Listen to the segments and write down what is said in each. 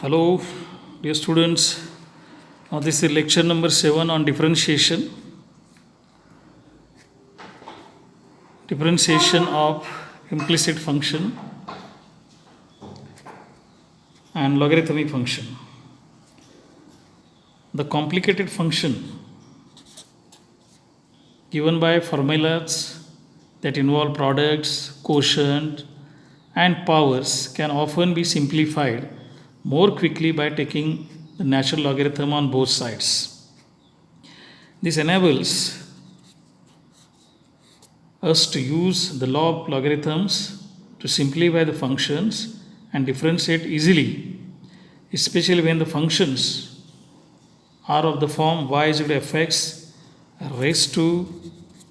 Hello, dear students. Now, this is lecture number 7 on differentiation. Differentiation of implicit function and logarithmic function. The complicated function given by formulas that involve products, quotient, and powers can often be simplified more quickly by taking the natural logarithm on both sides. This enables us to use the law of logarithms to simplify the functions and differentiate easily, especially when the functions are of the form y is equal to fx raised to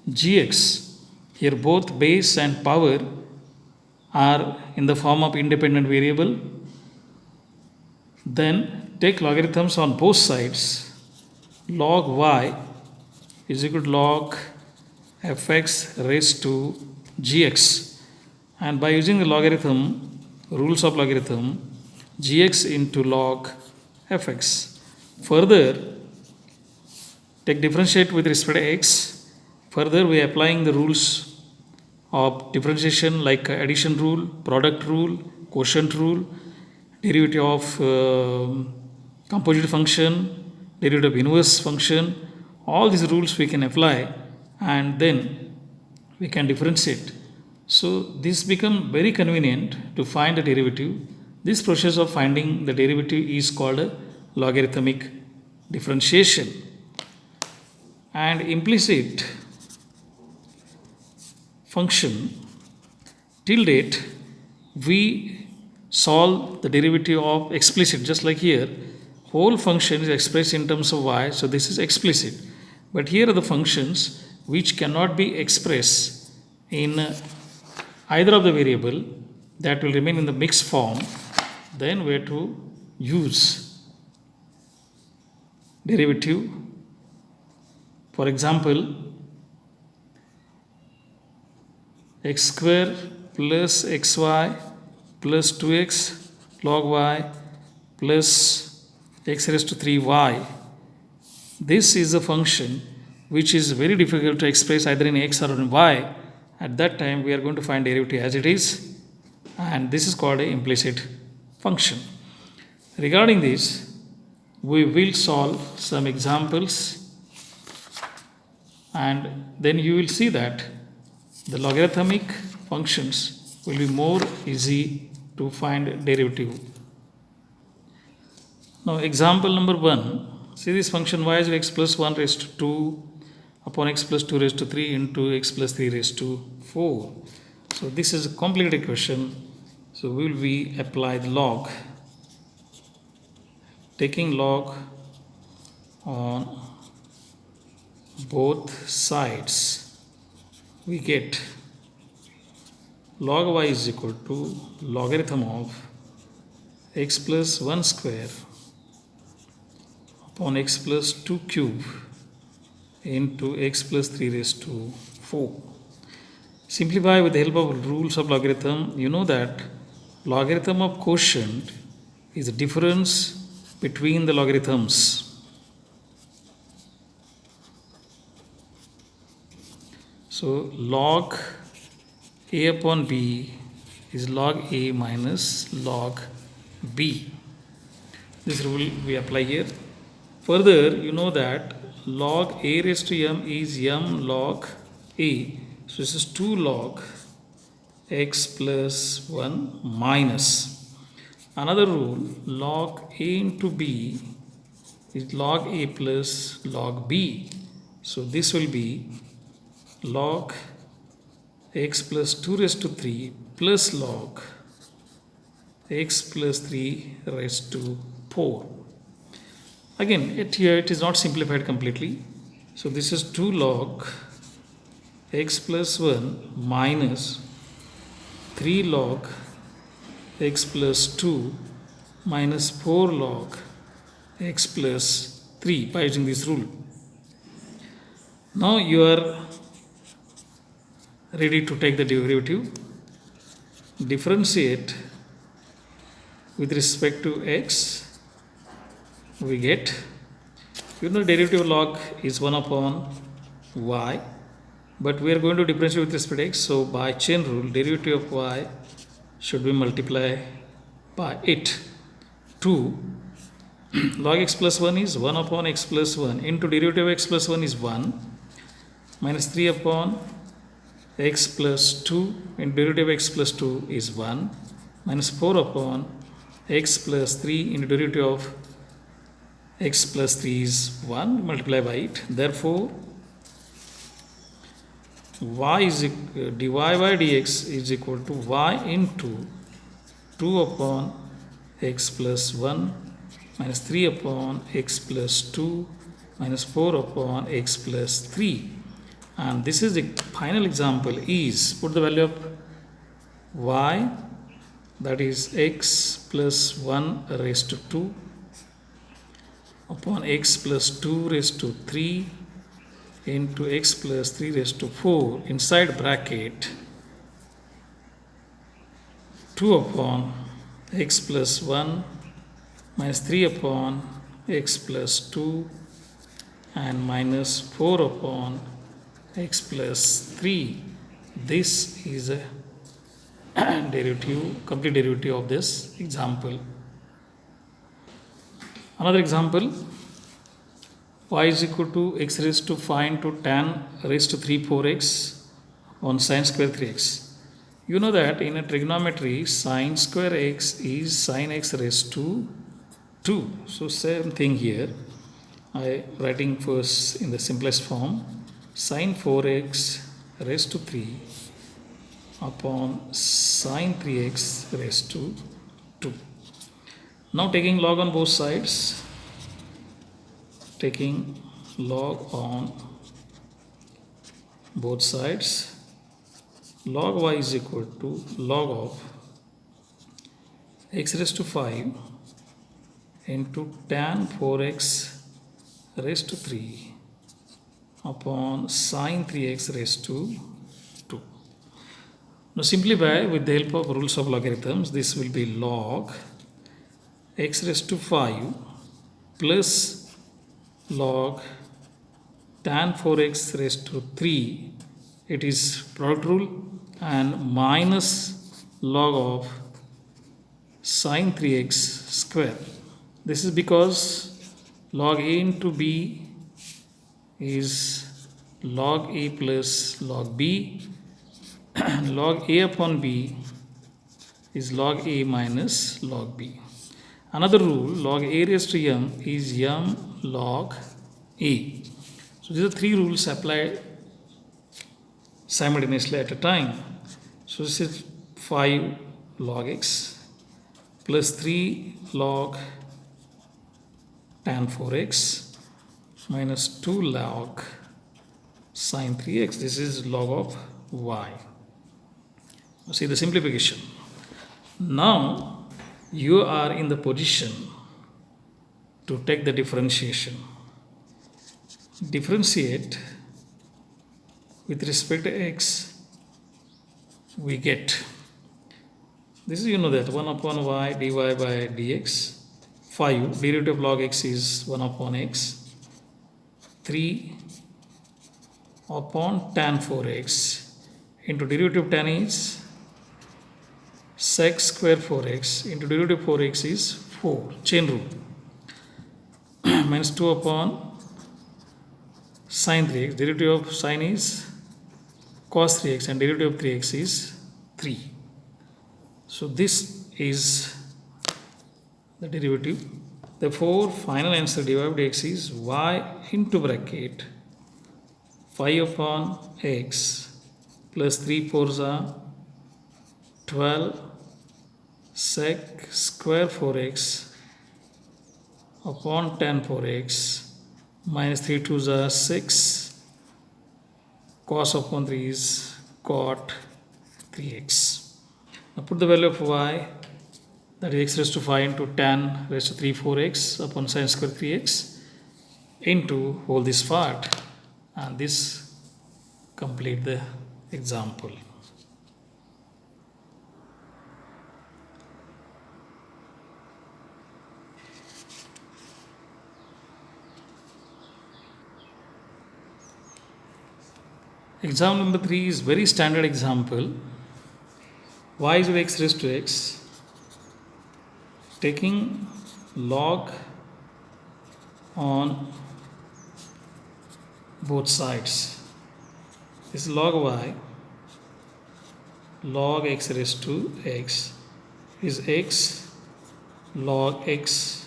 gx. Here both base and power are in the form of independent variable. Then take logarithms on both sides. Log y is equal to log fx raised to gx, and by using the logarithm rules of logarithm, gx into log fx. Further, take differentiate with respect to x. Further, we are applying the rules of differentiation like addition rule, product rule, quotient rule, derivative of composite function, derivative of inverse function. All these rules we can apply, and then we can differentiate. So this becomes very convenient to find the derivative. This process of finding the derivative is called a logarithmic differentiation. And implicit function, till date we solve the derivative of explicit, just like here whole function is expressed in terms of y, so this is explicit. But here are the functions which cannot be expressed in either of the variable, that will remain in the mixed form. Then we have to use derivative. For example, x square plus xy plus 2x log y plus x raised to 3y. This is a function which is very difficult to express either in x or in y. At that time, we are going to find derivative as it is, and this is called an implicit function. Regarding this, we will solve some examples, and then you will see that the logarithmic functions will be more easy to find derivative. Now, example number 1. See this function y is x plus 1 raised to 2 upon x plus 2 raised to 3 into x plus 3 raised to 4. So this is a complicated question. So we will apply the log. Taking log on both sides, we get log y is equal to logarithm of x plus 1 square upon x plus 2 cube into x plus 3 raised to 4. Simplify with the help of rules of logarithm. You know that logarithm of quotient is the difference between the logarithms. So log a upon b is log a minus log b. This rule we apply here. Further, you know that log a raised to m is m log a. So this is 2 log x plus 1 minus. Another rule, log a into b is log a plus log b. So this will be log x plus 2 raised to 3 plus log x plus 3 raised to 4. Again, here it is not simplified completely. So this is 2 log x plus 1 minus 3 log x plus 2 minus 4 log x plus 3 by using this rule. Now you are ready to take the derivative. Differentiate with respect to x, we get, derivative of log is 1 upon y, but we are going to differentiate with respect to x. So by chain rule, derivative of y should be multiplied by it. 2 log x plus 1 is 1 upon x plus 1 into derivative of x plus 1 is 1 minus 3 upon x plus 2 and derivative of x plus 2 is 1 minus 4 upon x plus 3 into derivative of x plus 3 is 1 multiplied by it. Therefore y is dy by dx is equal to y into 2 upon x plus 1 minus 3 upon x plus 2 minus 4 upon x plus 3. And this is the final example is, put the value of y, that is x plus 1 raised to 2 upon x plus 2 raised to 3 into x plus 3 raised to 4 inside bracket 2 upon x plus 1 minus 3 upon x plus 2 and minus 4 upon x plus 3. This is a derivative, complete derivative of this example. Another example, y is equal to x raised to 5 into tan raised to 3 4x on sine square 3x. You know that in a trigonometry, sine square x is sine x raised to 2. So same thing here. I writing first in the simplest form, sine 4x raised to 3 upon sine 3x raised to 2. Now taking log on both sides, taking log on both sides, log y is equal to log of x raised to 5 into tan 4x raised to 3 upon sine 3x raised to 2. Now simplify with the help of rules of logarithms. This will be log x raised to 5 plus log tan 4x raised to 3. It is product rule, and minus log of sine 3x square. This is because log a into b is log a plus log b, and log a upon b is log a minus log b. Another rule, log a raised to m is m log a. So these are three rules applied simultaneously at a time. So this is 5 log x plus 3 log tan 4x minus 2 log sine 3x. This is log of y. See the simplification. Now you are in the position to take the differentiation. Differentiate with respect to x, we get, this is that 1 upon y dy by dx. 5 derivative of log x is 1 upon x. 3 upon tan 4x into derivative of tan is sec square 4x into derivative of 4x is 4, chain rule, minus 2 upon sine 3x, derivative of sine is cos 3x and derivative of 3x is 3. So this is the derivative. Therefore final answer dy by dx is y into bracket 5 upon x plus 3 4s are 12 sec square 4x upon tan 4x minus 3 2s are 6 cos upon 3 is cot 3x. Now put the value of y, that is x raised to 5 into tan raised to 3 4x upon sine square 3x into whole this part, and this complete the example. Example number 3 is very standard example. Y is x raised to x. Taking log on both sides. This is log y, log x raised to x is x log x.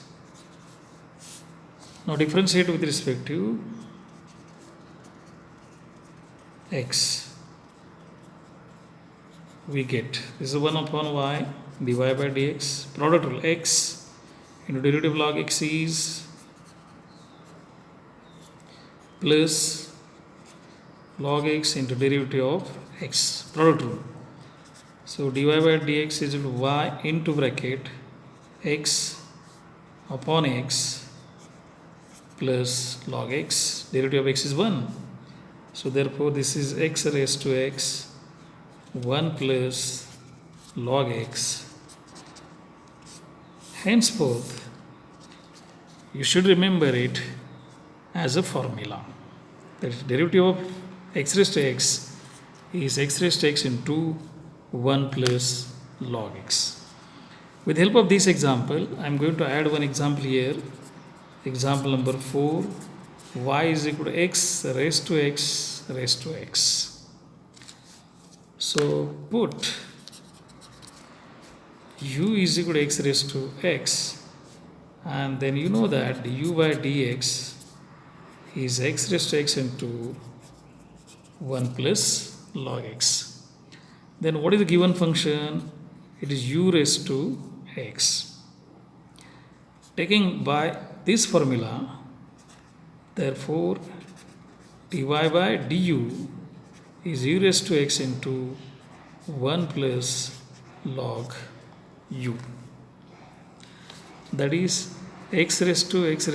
Now differentiate with respect to x. We get this is 1 upon y dy by dx. Product rule x into derivative log x is plus log x into derivative of x. Product rule. So dy by dx is equal to y into bracket x upon x plus log x. Derivative of x is 1. So therefore this is x raised to x 1 plus log x. Henceforth, you should remember it as a formula. The derivative of x raised to x is x raised to x into 1 plus log x. With help of this example, I am going to add one example here. Example number 4, y is equal to x raised to x raised to x. So put u is equal to x raised to x, and then you know that du by dx is x raised to x into 1 plus log x. Then what is the given function? It is u raised to x. Taking by this formula, therefore dy by du is u raised to x into 1 plus log u. That is x raised to x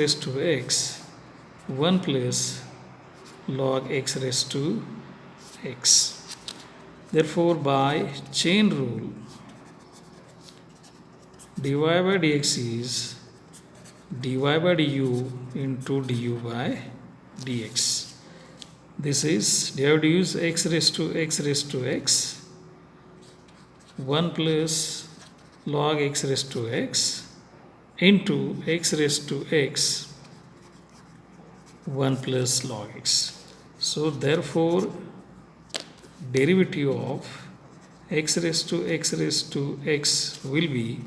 1 plus log x raised to x. Therefore by chain rule, dy by dx is dy by du into du by dx. This is dy by du is x raised to x 1 plus log x raised to x into x raised to x 1 plus log x. So therefore derivative of x raised to x will be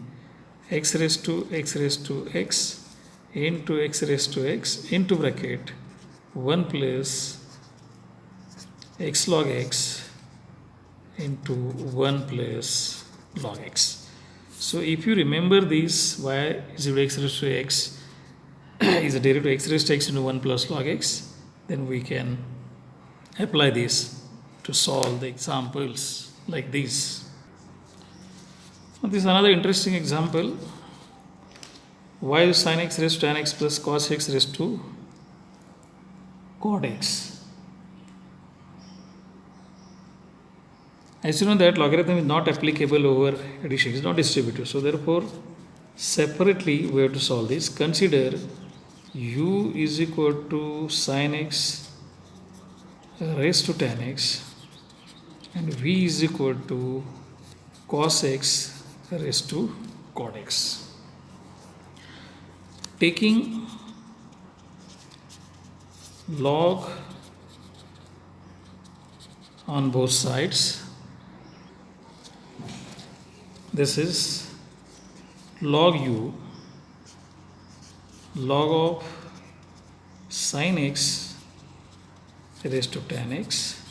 x raised to x into x raised to x into bracket 1 plus x log x into 1 plus log x. So if you remember this, y is equal to x raised to x is the derivative of x raised to x into 1 plus log x, then we can apply this to solve the examples like this. Now this is another interesting example. Y is sin x raised to tan x plus cos x raised to cot x. As you know that logarithm is not applicable over addition, it is not distributive. So therefore separately we have to solve this. Consider u is equal to sin x raised to tan x and v is equal to cos x raised to cot x. Taking log on both sides, this is log u log of sin x raised to tan x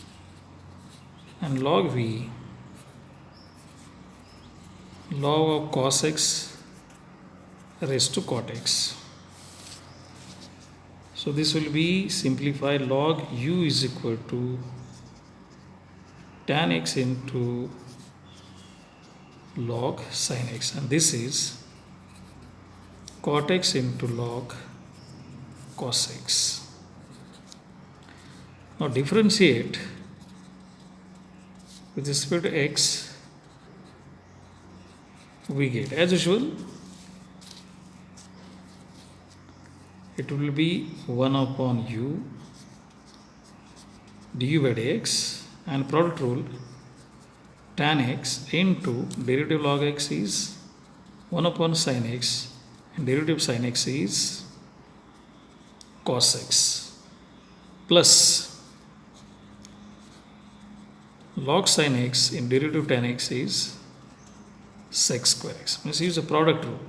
and log v log of cos x raised to cot x. So this will be simplified. Log u is equal to tan x into log sin x, and this is cot x into log cos x. Now differentiate with respect to x, we get as usual it will be 1 upon u du by dx, and product rule, tan x into derivative log x is 1 upon sin x, and derivative sin x is cos x, plus log sin x in derivative tan x is sec square x. Let's use the product rule.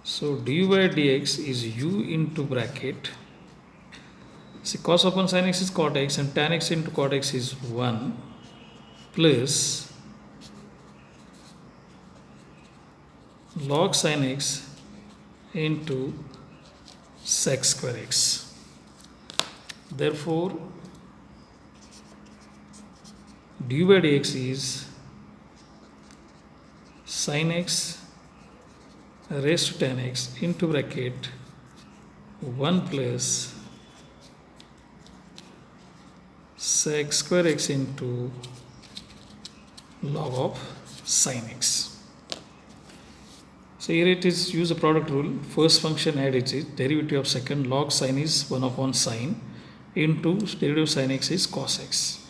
So du by dx is u into bracket. See, cos upon sin x is cot x, and tan x into cot x is 1, plus log sin x into sec square x. Therefore, du by dx is sin x raised to tan x into bracket 1 plus sec square x into log of sin x. So here it is, use the product rule. First function add its derivative of second, log sin is 1 upon sin into derivative sin x is cos x,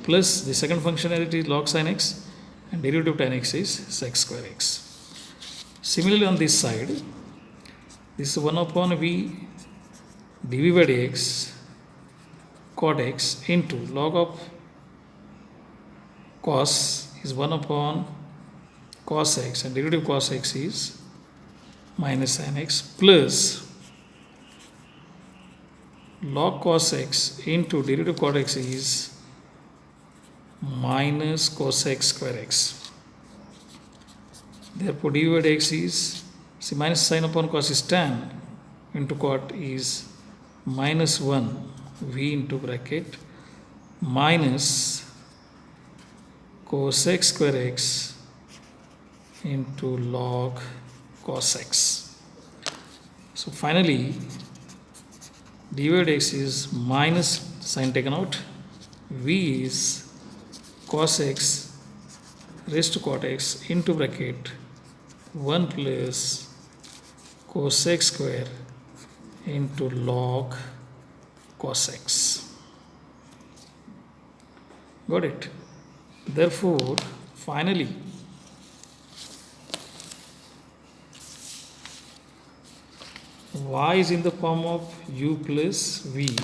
plus the second function add it is log sin x, and derivative tan x is sec square x. Similarly on this side, this is 1 upon v dv by dx cot x into log of cos is 1 upon cos x, and derivative cos x is minus sin x, plus log cos x into derivative cot x is minus cosec square x. Therefore, du by dx is, see, minus sin upon cos is tan into cot is minus 1 v into bracket minus cosec square x into log cos x. So finally, du by dx is minus sin taken out, v is cos x raised to cot x into bracket 1 plus cosec square into log cos x. Got it? Therefore, finally, y is in the form of u plus v,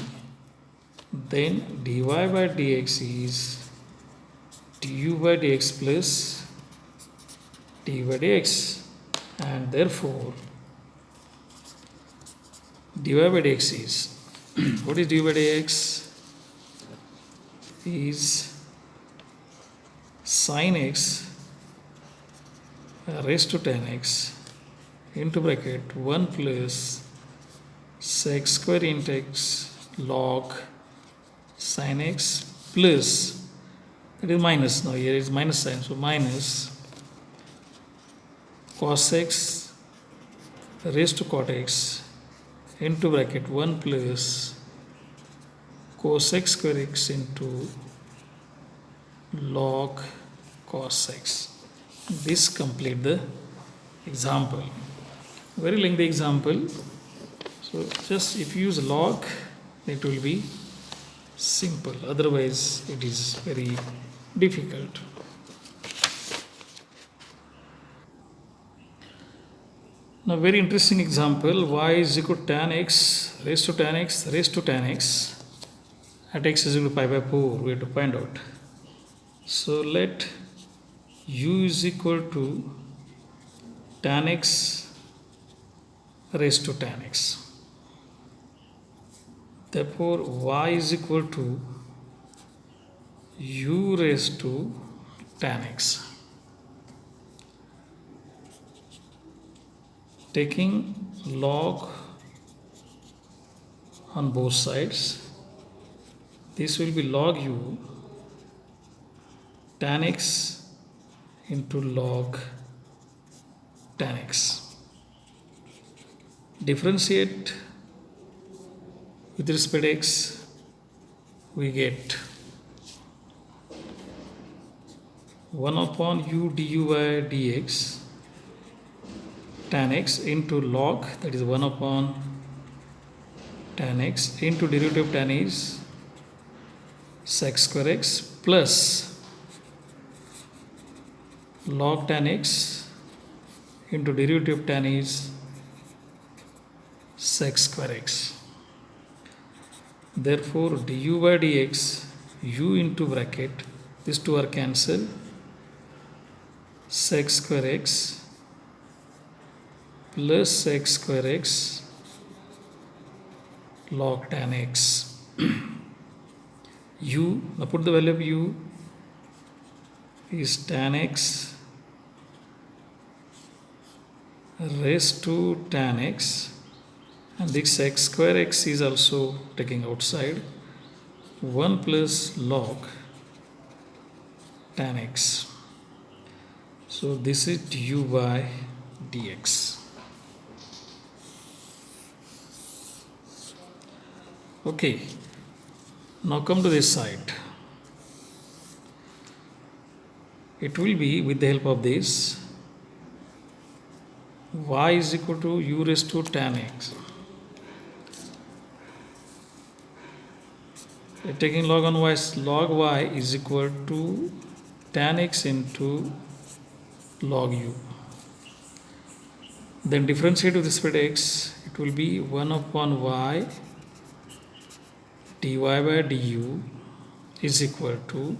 then dy by dx is du by dx plus d by dx, and therefore dy by dx is what is dy by dx is sin x raised to tan x into bracket 1 plus sec square into x log sin x plus, it is minus, now here is minus sign, so minus cos x raised to cot x into bracket 1 plus cosec square x into log cos x. This complete the example. Very lengthy example. So just if you use log, it will be simple. Otherwise, it is very difficult. Now, very interesting example. Y is equal to tan x raised to tan x raised to tan x at x is equal to pi by 4. We have to find out. So let u is equal to tan x raised to tan x. Therefore, y is equal to u raised to tan x. Taking log on both sides, this will be log u tan x into log tan x. Differentiate with respect to x, we get 1 upon u du by dx tan x into log, that is 1 upon tan x into derivative tan is sec square x plus log tan x into derivative of tan is sec square x. Therefore, du by dx, u into bracket, these two are cancelled, sec square x plus sec square x log tan x. U, now put the value of u is tan x raised to tan x, and this sec square x is also taking outside, 1 plus log tan x. So this is du by dx. Okay, now come to this side. It will be, with the help of this, y is equal to u raised to tan x. Taking log on y, log y is equal to tan x into log u. Then differentiate with respect to x, it will be 1 upon y dy by du is equal to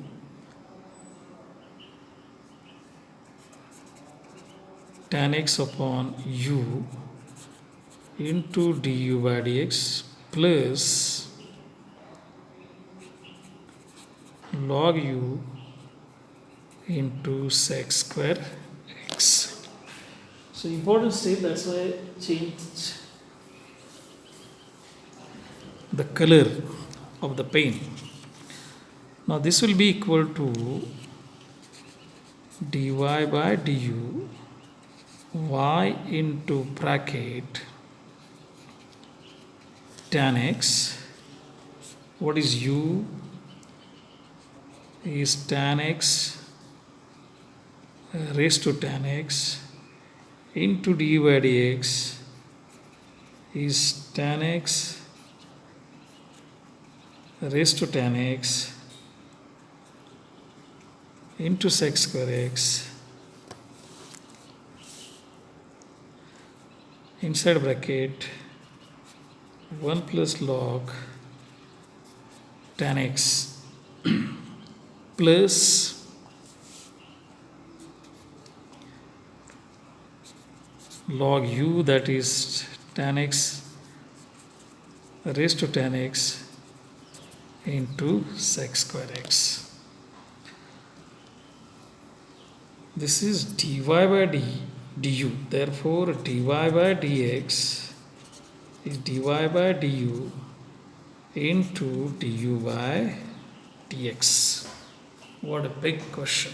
tan x upon u into du by dx plus log u into sec square x. So important step, that's why I changed the color of the pen. Now this will be equal to dy by du y into bracket tan x. What is u? Is tan x raised to tan x into du by dx is tan x raised to tan x into sec square x inside bracket 1 plus log tan x plus log u, that is tan x raised to tan x into sec square x. This is dy by du. Therefore, dy by dx is dy by du into du by dx. What a big question.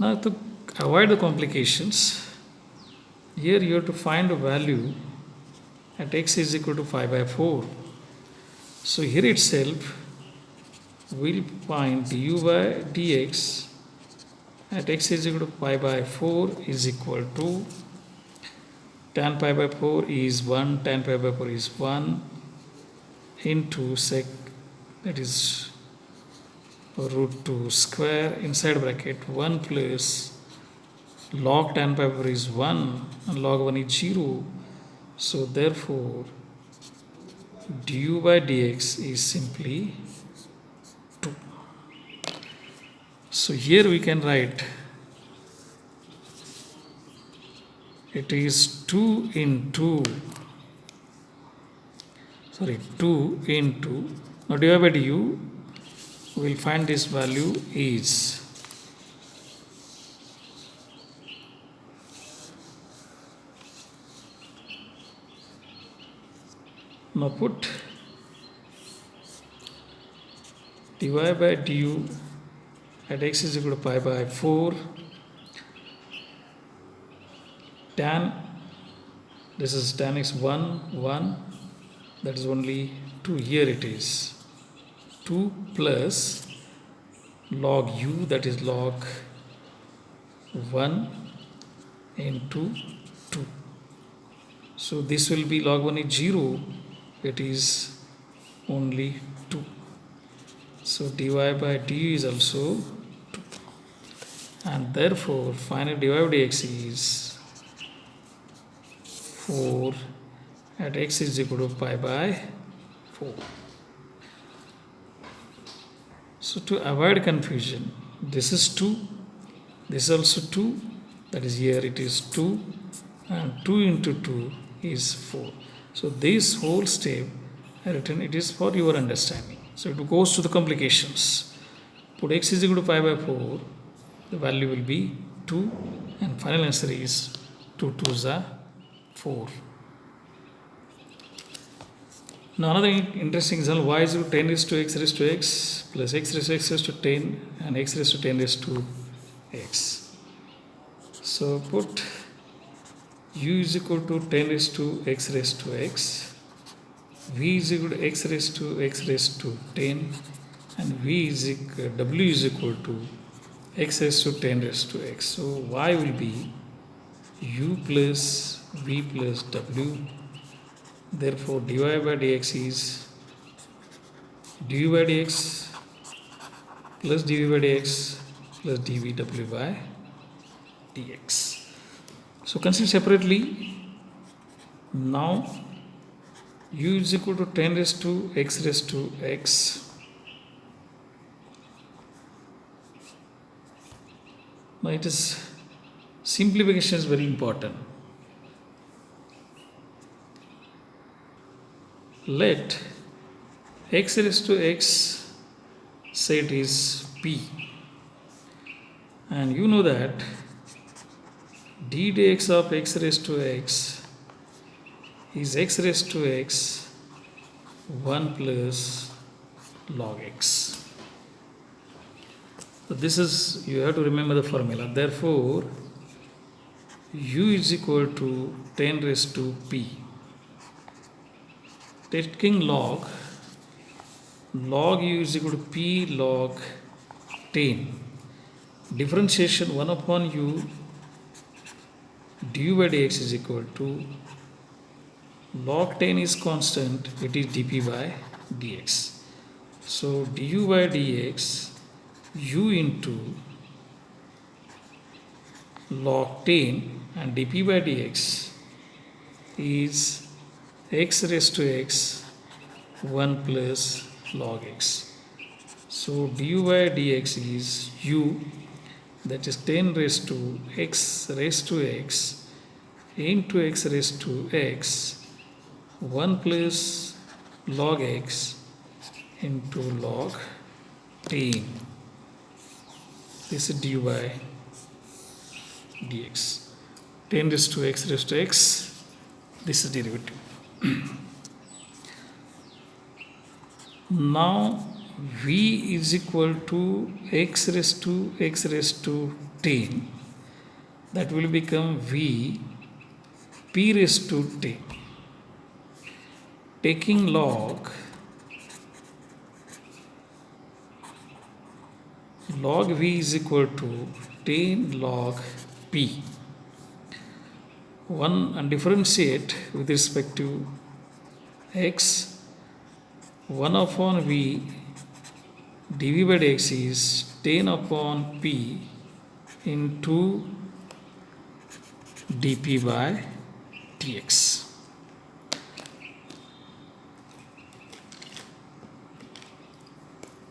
Now, to avoid the complications, here you have to find a value at x is equal to 5 by 4. So here itself we'll find du by dx at x is equal to pi by 4 is equal to tan pi by 4 is 1, tan pi by 4 is 1 into sec, that is root 2 square inside bracket 1 plus log tan pi by 4 is 1 and log 1 is 0. So therefore du by dx is simply 2. So here we can write it is 2 into now dy by du, we will find this value is now put dy by du at x is equal to pi by 4 tan, this is tan x 1, that is only 2, here it is 2 plus log u, that is log 1 into 2. So this will be log 1 is 0, it is only 2. So dy by du is also 2. And therefore final dy by dx is 4 at x is equal to pi by 4. So to avoid confusion, this is 2, this is also 2, that is here it is 2, and 2 into 2 is 4. So this whole step I written, it is for your understanding. So it goes to the complications. Put x is equal to pi by 4, the value will be 2, and final answer is 2 2s are 4. Now another interesting example, y is equal to 10 raised to x plus x raised to 10 and x raised to 10 raised to x. So put u is equal to 10 raised to x, v is equal to x raised to 10, and w is equal to x raised to 10 raised to x. So y will be u plus v plus w. Therefore dy by dx is du by dx plus dv by dx plus dvw by dx. So consider separately. Now u is equal to 10 raised to x. Now it is simplification is very important. Let x raised to x, say it is p, and you know that d dx of x raised to x is x raised to x 1 plus log x. So this is, you have to remember the formula. Therefore u is equal to 10 raised to p. Taking log u is equal to p log 10. Differentiation 1 upon u du by dx is equal to log 10 is constant, it is dp by dx. So du by dx u into log 10 and dp by dx is x raised to x 1 plus log x. So du by dx is u, that is 10 raised to x into x raised to x 1 plus log x into log 10. This is du by dx. 10 raised to x, this is derivative. Now v is equal to x raised to 10, that will become v p raised to 10. Taking log v is equal to 10 log p. 1 and differentiate with respect to x. 1 upon v dv by dx is 10 upon p into dp by dx.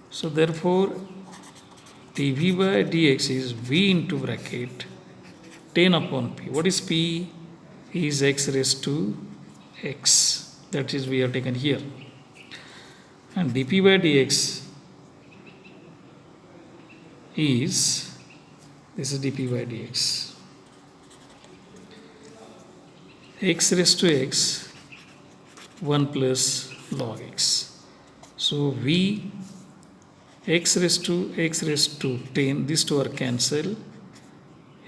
So therefore dv by dx is v into bracket 10 upon p. What is p? Is x raised to x, that is we have taken here, and dp by dx is, this is dp by dx, x raised to x 1 plus log x. So v x raised to 10, these two are cancelled,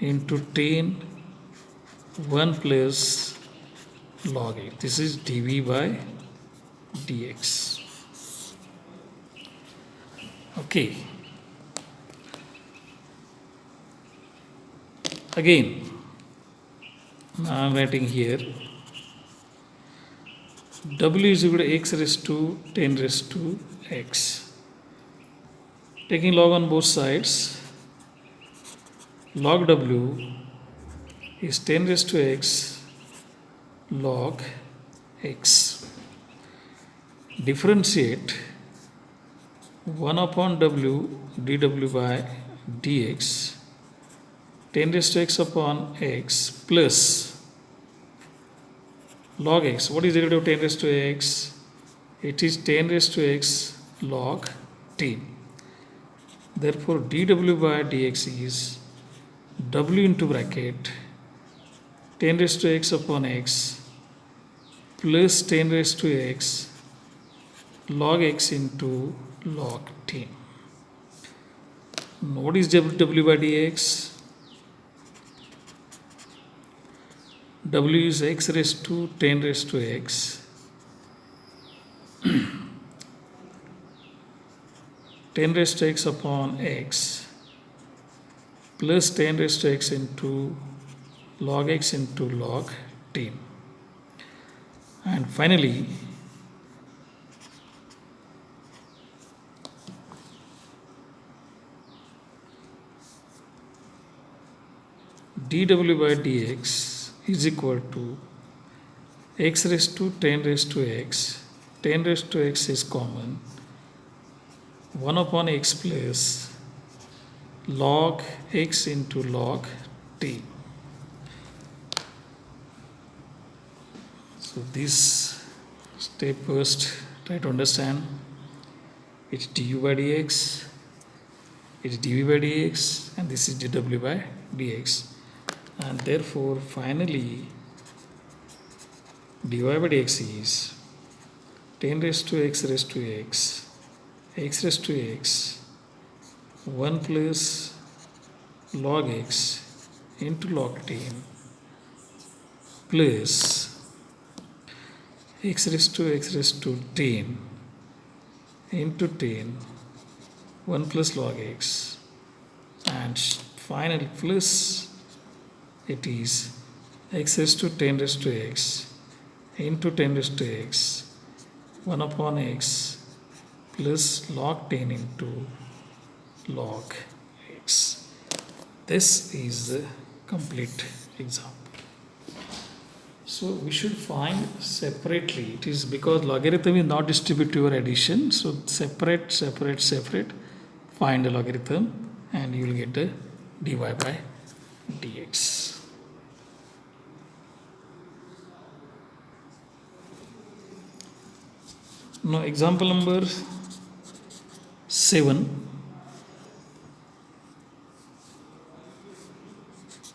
into 10 1 plus log x. This is dv by dx. Okay. Again, I am writing here w is equal to x raised to 10 raised to x. taking log on both sides, log w is 10 raised to x log x. Differentiate 1 upon w dw by dx 10 raised to x upon x plus log x. What is derivative of 10 raised to x? It is 10 raised to x log t. Therefore, dw by dx is w into bracket 10 raised to x upon x plus 10 raised to x log x into log t. Now, what is w by dx? W is x raised to 10 raised to x ten raised to x upon x plus 10 raised to x into log x into log t. And finally, dw by dx is equal to x raised to 10 raised to x. 10 raised to x is common. 1 upon x plus log x into log t. So this step first, try to understand. It's du by dx, it's dv by dx, and this is dw by dx. And therefore, finally, dy by dx is 10 raised to x raised to x, x raised to x, 1 plus log x into log t plus x raised to 10 into 10, 1 plus log x, and finally plus it is x raised to 10 raised to x into 10 raised to x 1 upon x plus log 10 into log x. This is the complete example. So we should find separately. It is because logarithm is not distributive or addition. So separate. Find the logarithm and you will get the dy by dx. Now example number 7.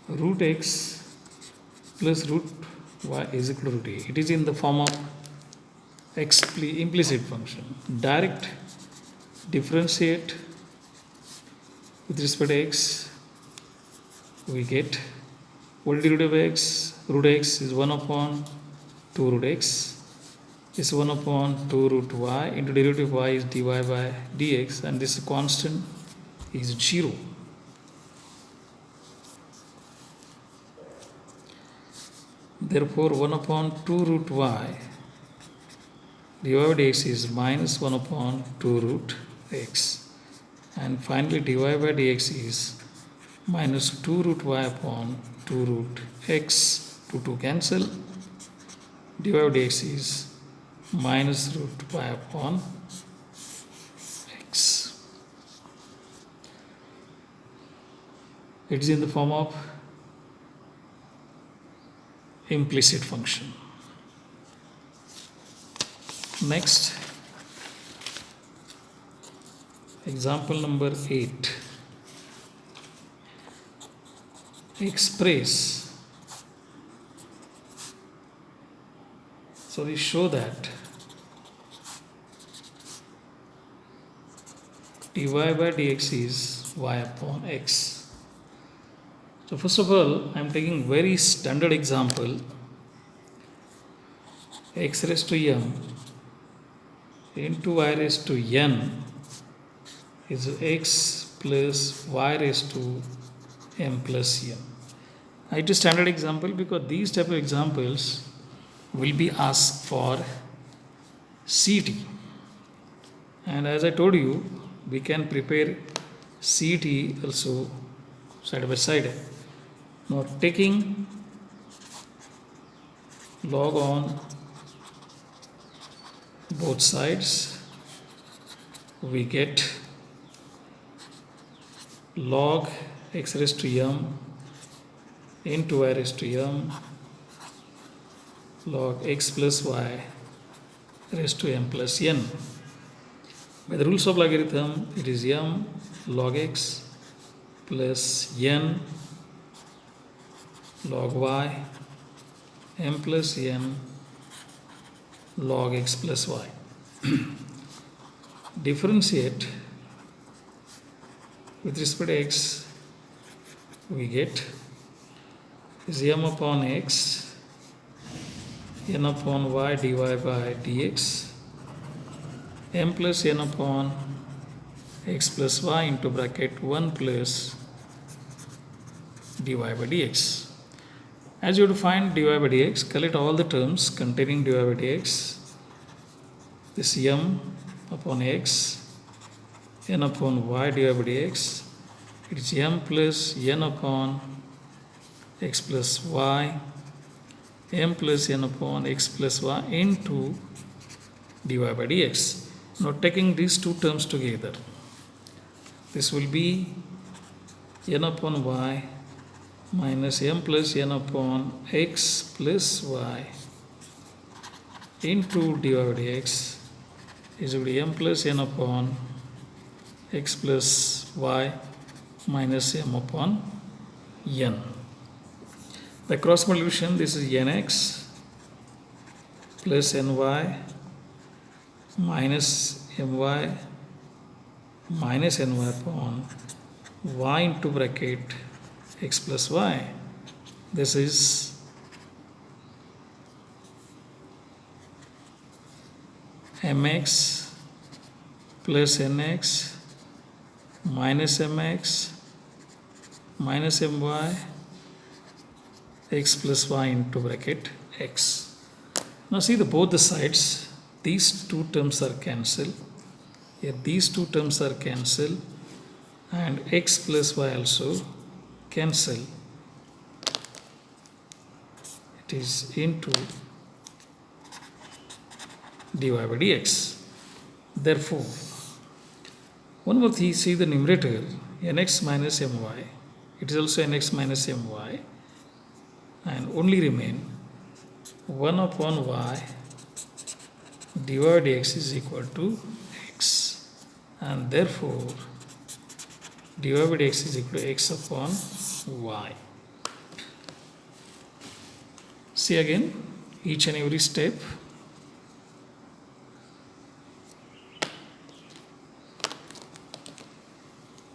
Root x plus root y is equal to root a. It is in the form of implicit function. Direct differentiate with respect to x, we get what derivative of x? Root x is 1 upon 2 root x is 1 upon 2 root y into derivative of y is dy by dx, and this constant is 0. Therefore, 1 upon 2 root y dy by dx is minus 1 upon 2 root x, and finally dy by dx is minus 2 root y upon 2 root x. 2 cancel. Dy by dx is minus root y upon x. It is in the form of implicit function. Next, example number 8. We show that dy by dx is y upon x. So first of all, I am taking very standard example. X raised to m into y raised to n is x plus y raised to m plus n. It is standard example because these type of examples will be asked for CET. And as I told you, we can prepare CT also side by side. Now taking log on both sides, we get log x raised to m into y raised to m log x plus y raised to m plus n. By the rules of logarithm, it is m log x plus n log y m plus n log x plus y. Differentiate with respect to x, we get is m upon x n upon y dy by dx m plus n upon x plus y into bracket 1 plus dy by dx. As you have to find dy by dx, collect all the terms containing dy by dx. This m upon x n upon y dy by dx, it is m plus n upon x plus y m plus n upon x plus y into dy by dx. Now taking these two terms together, this will be n upon y minus m plus n upon x plus y into dy by dx is equal to m plus n upon x plus y minus m upon n. By cross multiplication, this is nx plus ny minus my minus ny upon y into bracket x plus y. This is mx plus nx minus mx minus my x plus y into bracket x. Now see both the sides, these two terms are cancelled. Here these two terms are cancelled and x plus y also cancel. It is into dy by dx. Therefore, one more thing, see the numerator nx minus my, it is also nx minus my, and only remain 1 upon y dy by dx is equal to x, and therefore dy by dx is equal to x upon y. See again each and every step.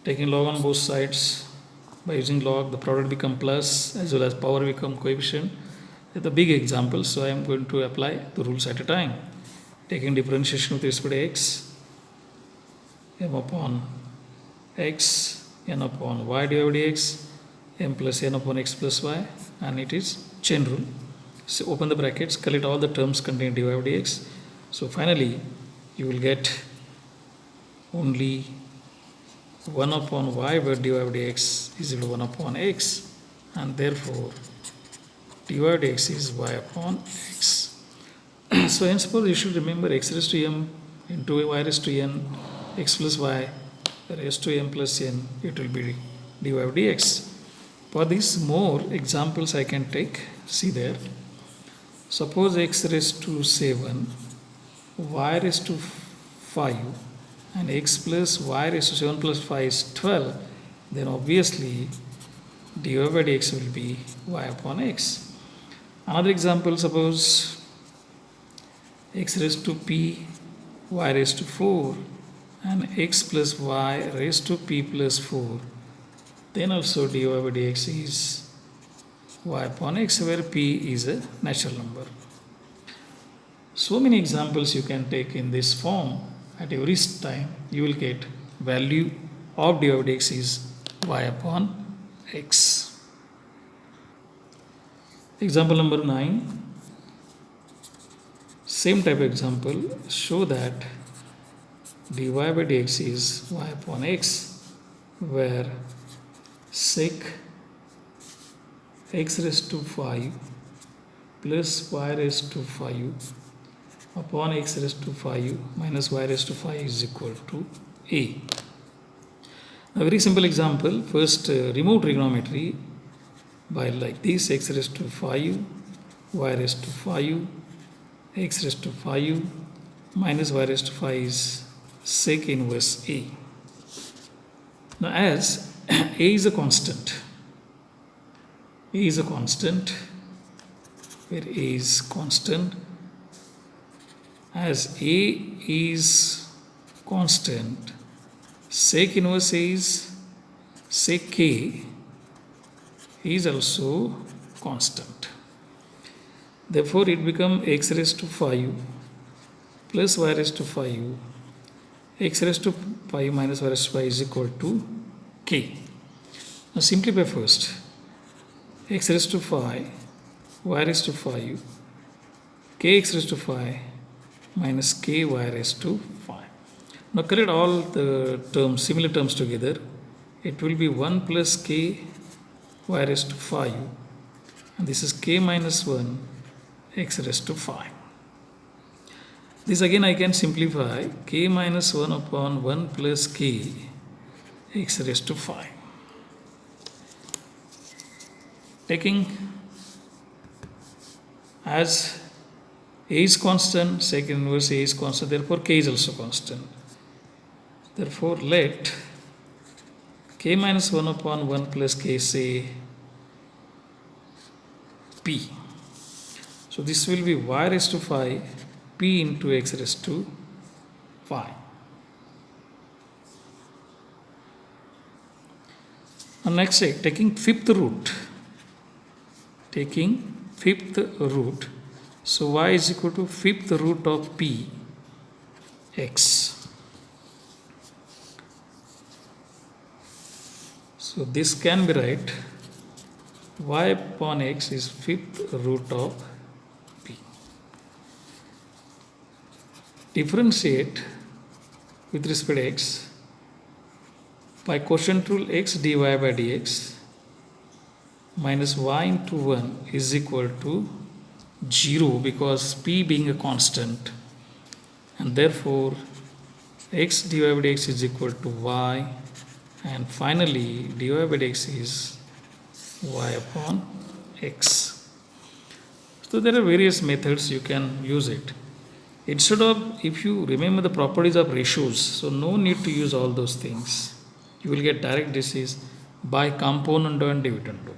Taking log on both sides, by using log the product become plus as well as power become coefficient. It's a big example, so I am going to apply the rules at a time. Taking differentiation with respect to x, m upon x n upon y dy by dx m plus n upon x plus y, and it is chain rule. So open the brackets, collect all the terms containing dy by dx. So finally you will get only 1 upon y by dy by dx is equal to 1 upon x, and therefore dy by dx is y upon x. So henceforth you should remember x raised to m into y raised to n x plus y raised to m plus n, it will be dy by dx. For these more examples I can take, see there. Suppose x raised to 7, y raised to 5 and x plus y raised to 7 plus 5 is 12, then obviously dy by dx will be y upon x. Another example, suppose x raised to p y raised to 4 and x plus y raised to p plus 4, then also dy by dx is y upon x, where p is a natural number. So many examples you can take in this form. At every time you will get value of dy by dx is y upon x. Example number 9. Same type of example, show that dy by dx is y upon x. where sec x raised to 5 plus y raised to 5 upon x raised to 5 minus y raised to 5 is equal to a. A very simple example. First, remove trigonometry by like this: x raised to 5, y raised to 5, x raised to 5 minus y raised to 5 is sec inverse a. Now, as a is a constant, a is a constant, where a is constant, as a is constant, sec inverse a is sec k is also constant. Therefore, it becomes x raised to 5 plus y raised to 5, x raised to 5 minus y raised to 5 is equal to k. Now, simplify first. X raised to 5, y raised to 5, kx raised to 5 minus ky raised to 5. Now, collect all the terms, similar terms together. It will be 1 plus k y raised to 5, and this is k minus 1 x raised to 5. This again I can simplify: k minus 1 upon 1 plus k x raised to 5. Taking as a is constant, sec inverse a is constant, therefore k is also constant. Therefore, let k minus 1 upon 1 plus k say p. So, this will be y raised to 5 p into x raised to 5. Now, next, taking fifth root. So, y is equal to fifth root of p x. So, this can be right: y upon x is fifth root of p. Differentiate with respect to x by quotient rule: x dy by dx minus y into 1 is equal to 0, because p being a constant, and therefore x dy by dx is equal to y, and finally dy by dx is y upon x. So, there are various methods you can use it. Instead of, if you remember the properties of ratios, so no need to use all those things. You will get direct disease by componendo and dividendo.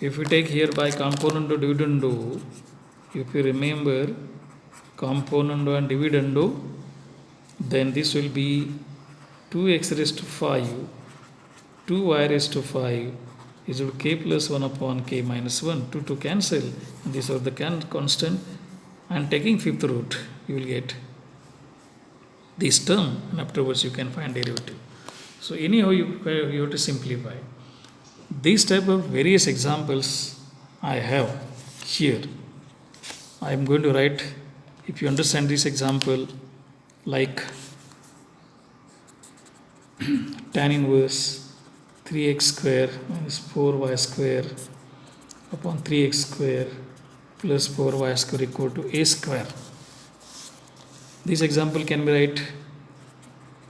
If you take here by componendo dividendo, if you remember componendo and dividendo, then this will be 2x raised to 5, 2y raised to 5 is equal to k plus 1 upon k minus 1. 2 to cancel, and these are the constant, and taking fifth root, you will get this term, and afterwards you can find derivative. So, anyhow, you have to simplify. These type of various examples I have here. I am going to write, if you understand this example, like tan inverse 3x square minus 4y square upon 3x square plus 4y square equal to a square. This example can be write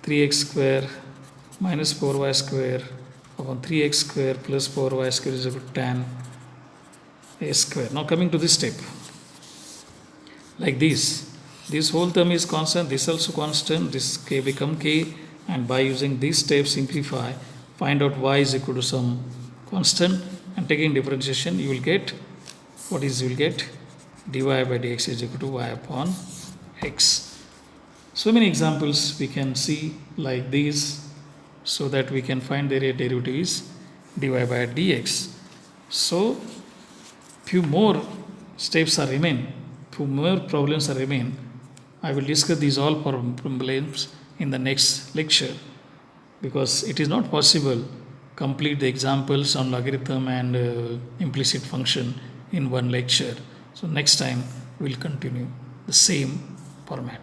3x square minus 4y square upon 3x square plus 4y square is equal to tan a square. Now, coming to this step, like this whole term is constant, this also constant, this k become k, and by using this step simplify, find out y is equal to some constant, and taking differentiation you will get what is, you will get dy by dx is equal to y upon x. So many examples we can see like this, so that we can find their derivative is dy by dx. So, few more steps are remain, few more problems are remain. I will discuss these all problems in the next lecture, because it is not possible complete the examples on logarithm and implicit function in one lecture. So, next time we will continue the same format.